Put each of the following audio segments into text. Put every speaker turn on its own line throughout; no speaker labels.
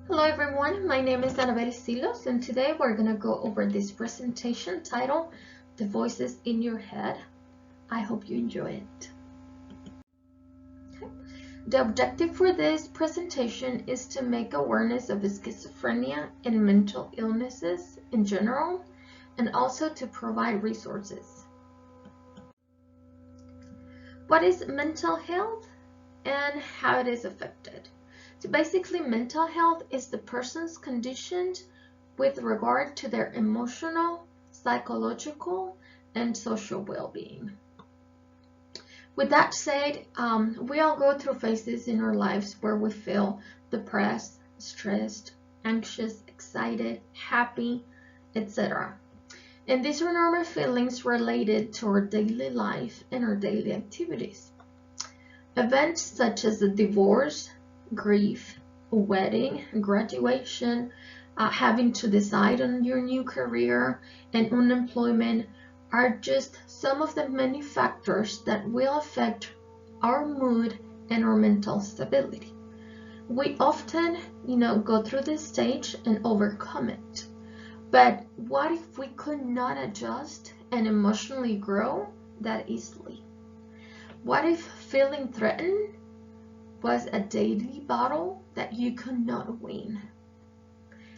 Hello everyone, my name is Annabelle Silos and today we're going to go over this presentation titled The Voices in Your Head. I hope you enjoy it. Okay. The objective for this presentation is to make awareness of schizophrenia and mental illnesses in general and also to provide resources. What is mental health and how it is affected? So basically, mental health is the person's condition with regard to their emotional, psychological, and social well-being. With that said, we all go through phases in our lives where we feel depressed, stressed, anxious, excited, happy, etc. And these are normal feelings related to our daily life and our daily activities. Events such as a divorce, grief, a wedding, graduation, having to decide on your new career, and unemployment are just some of the many factors that will affect our mood and our mental stability. We often, go through this stage and overcome it. But what if we could not adjust and emotionally grow that easily? What if feeling threatened was a daily battle that you could not win?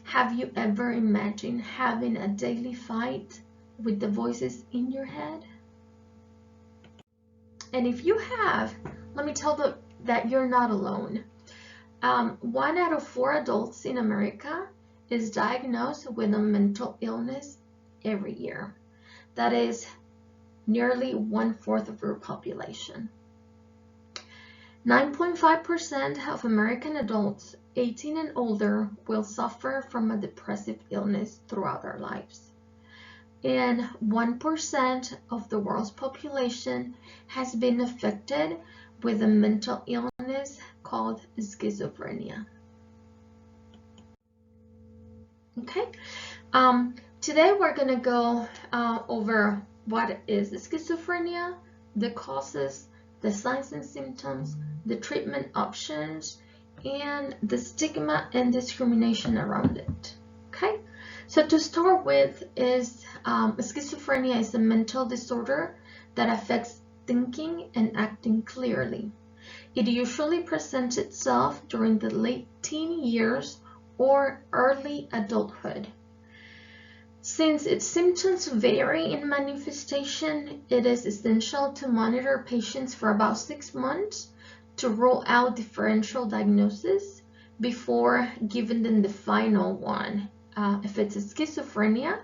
Have you ever imagined having a daily fight with the voices in your head? And if you have, let me tell you that you're not alone. 1 out of 4 adults in America is diagnosed with a mental illness every year. That is nearly 1/4 of our population. 9.5% of American adults 18 and older will suffer from a depressive illness throughout their lives. And 1% of the world's population has been affected with a mental illness called schizophrenia. Okay, today we're going to go over what is schizophrenia, the causes, the signs and symptoms, the treatment options, and the stigma and discrimination around it. Okay, so to start with is schizophrenia is a mental disorder that affects thinking and acting clearly. It usually presents itself during the late teen years or early adulthood. Since its symptoms vary in manifestation, it is essential to monitor patients for about 6 months to rule out differential diagnosis before giving them the final one. If it's a schizophrenia,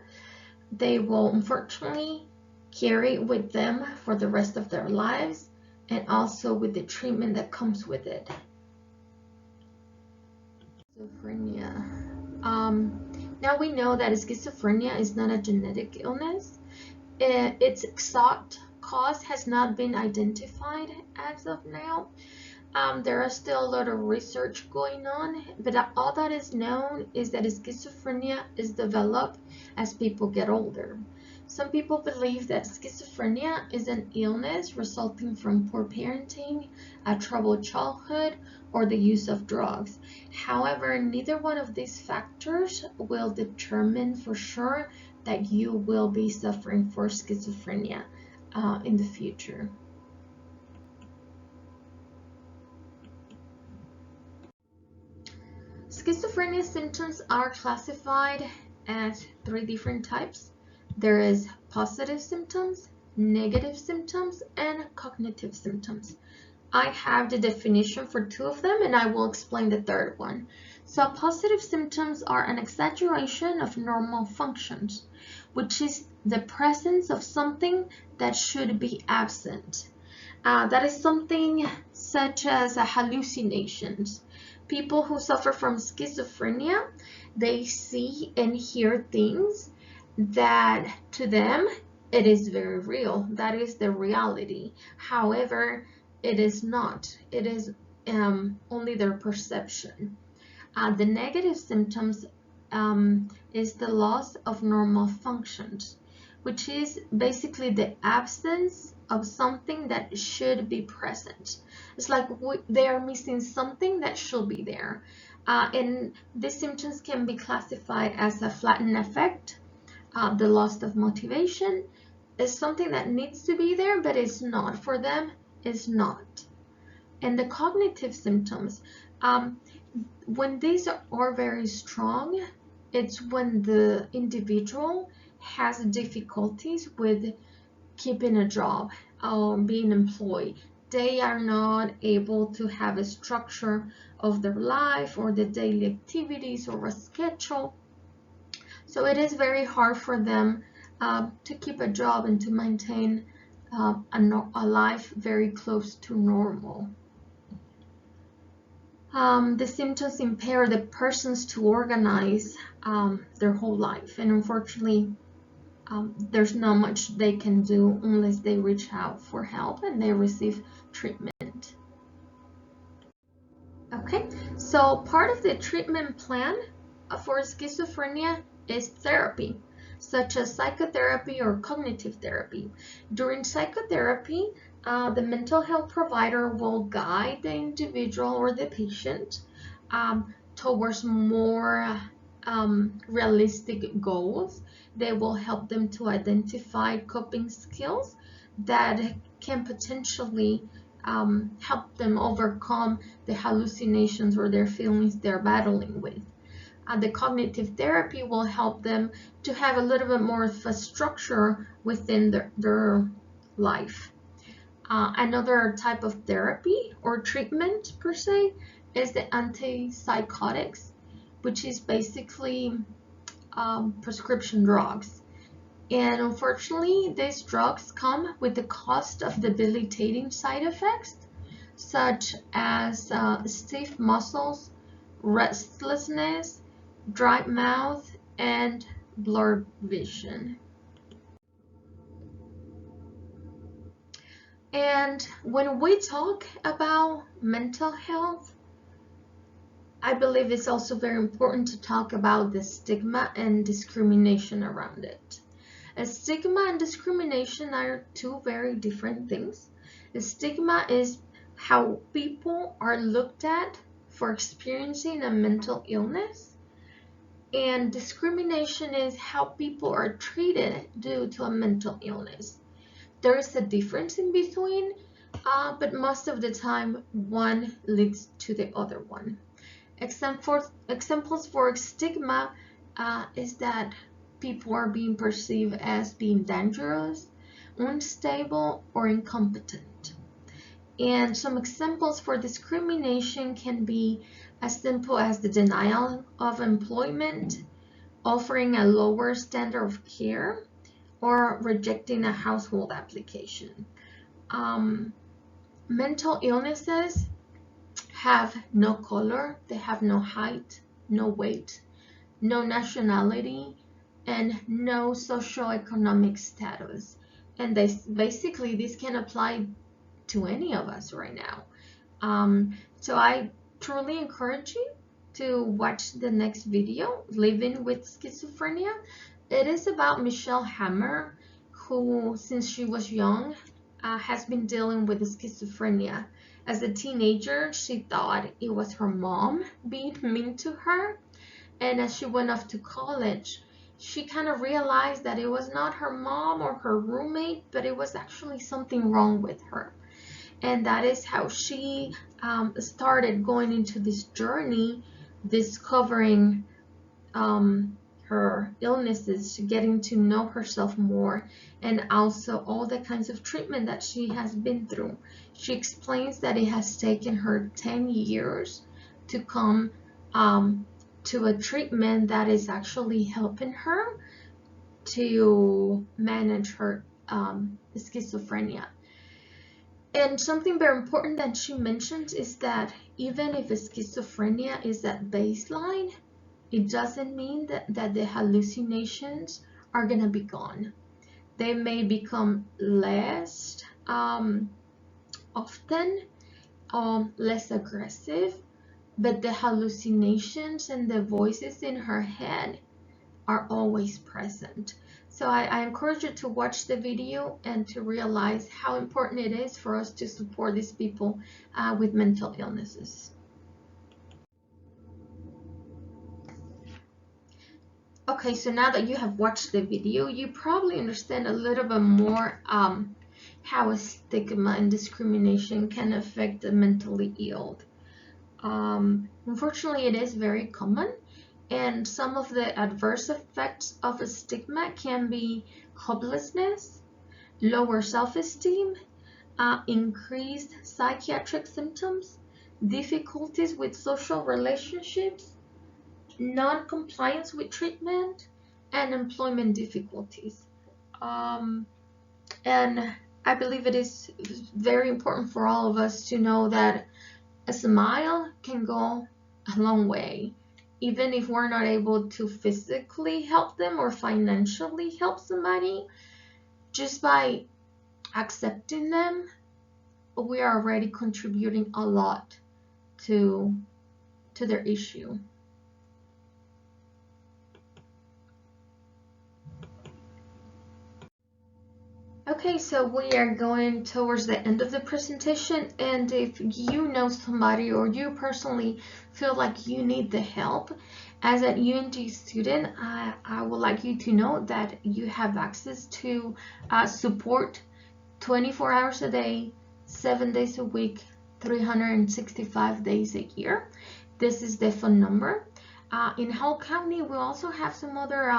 they will unfortunately carry it with them for the rest of their lives and also with the treatment that comes with it. Schizophrenia. Now we know that schizophrenia is not a genetic illness. Its exact cause has not been identified as of now. There is still a lot of research going on, but all that is known is that schizophrenia is developed as people get older. Some people believe that schizophrenia is an illness resulting from poor parenting, a troubled childhood, or the use of drugs. However, neither one of these factors will determine for sure that you will be suffering from schizophrenia in the future. Schizophrenia symptoms are classified as 3 different types. There is positive symptoms, negative symptoms, and cognitive symptoms. I have the definition for 2 of them and I will explain the third one. So positive symptoms are an exaggeration of normal functions, which is the presence of something that should be absent. That is something such as hallucinations. People who suffer from schizophrenia, they see and hear things that to them it is very real. That is the reality. However, it is not. It is only their perception. The negative symptoms is the loss of normal functions, which is basically the absence of something that should be present. It's like they are missing something that should be there. And these symptoms can be classified as a flattened effect. The loss of motivation is something that needs to be there, but it's not for them. It's not. And the cognitive symptoms, when these are very strong, it's when the individual has difficulties with keeping a job or being employed. They are not able to have a structure of their life or the daily activities or a schedule. So it is very hard for them to keep a job and to maintain a life very close to normal. The symptoms impair the persons to organize their whole life, and unfortunately there's not much they can do unless they reach out for help and they receive treatment. Okay, so part of the treatment plan for schizophrenia is therapy, such as psychotherapy or cognitive therapy. During psychotherapy, the mental health provider will guide the individual or the patient towards more realistic goals. They will help them to identify coping skills that can potentially help them overcome the hallucinations or their feelings they're battling with. The cognitive therapy will help them to have a little bit more of a structure within their life. Another type of therapy or treatment per se is the antipsychotics, which is basically prescription drugs. And unfortunately, these drugs come with the cost of debilitating side effects, such as stiff muscles, restlessness, dry mouth, and blurred vision. And when we talk about mental health, I believe it's also very important to talk about the stigma and discrimination around it. A stigma and discrimination are two very different things. The stigma is how people are looked at for experiencing a mental illness, and discrimination is how people are treated due to a mental illness. There is a difference in between, but most of the time one leads to the other one. Examples for stigma is that people are being perceived as being dangerous, unstable, or incompetent. And some examples for discrimination can be as simple as the denial of employment, offering a lower standard of care, or rejecting a household application. Mental illnesses have no color, they have no height, no weight, no nationality, and no socioeconomic status. And basically this can apply to any of us right now. So I truly encourage you to watch the next video, Living with Schizophrenia. It is about Michelle Hammer, who since she was young has been dealing with schizophrenia. As a teenager, she thought it was her mom being mean to her, and as she went off to college, she kind of realized that it was not her mom or her roommate, but it was actually something wrong with her. And that is how she started going into this journey, discovering her illnesses, getting to know herself more, and also all the kinds of treatment that she has been through. She explains that it has taken her 10 years to come to a treatment that is actually helping her to manage her schizophrenia. And something very important that she mentions is that even if schizophrenia is at baseline, it doesn't mean that the hallucinations are going to be gone. They may become less often, less aggressive, but the hallucinations and the voices in her head are always present. So I encourage you to watch the video and to realize how important it is for us to support these people with mental illnesses. Okay, so now that you have watched the video, you probably understand a little bit more how a stigma and discrimination can affect the mentally ill. Unfortunately, it is very common, and some of the adverse effects of a stigma can be hopelessness, lower self-esteem, increased psychiatric symptoms, difficulties with social relationships, non-compliance with treatment, and employment difficulties. Um, and I believe it is very important for all of us to know that a smile can go a long way. Even if we're not able to physically help them or financially help somebody, just by accepting them, we are already contributing a lot to their issue. Okay, so we are going towards the end of the presentation, and if you know somebody or you personally feel like you need the help as an UNG student, I would like you to know that you have access to support 24 hours a day, 7 days a week, 365 days a year. This is the phone number. In Howell County, we also have some other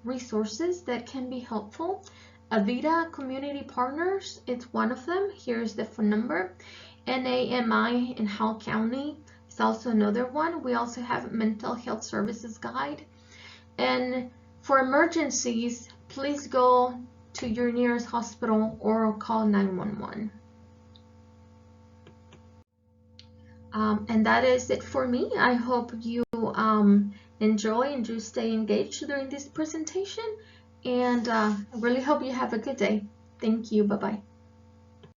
resources that can be helpful. Avita Community Partners, it's one of them. Here's the phone number. NAMI in Howell County is also another one. We also have Mental Health Services Guide. And for emergencies, please go to your nearest hospital or call 911. And that is it for me. I hope you enjoy and you stay engaged during this presentation. And I really hope you have a good day. Thank you. Bye-bye.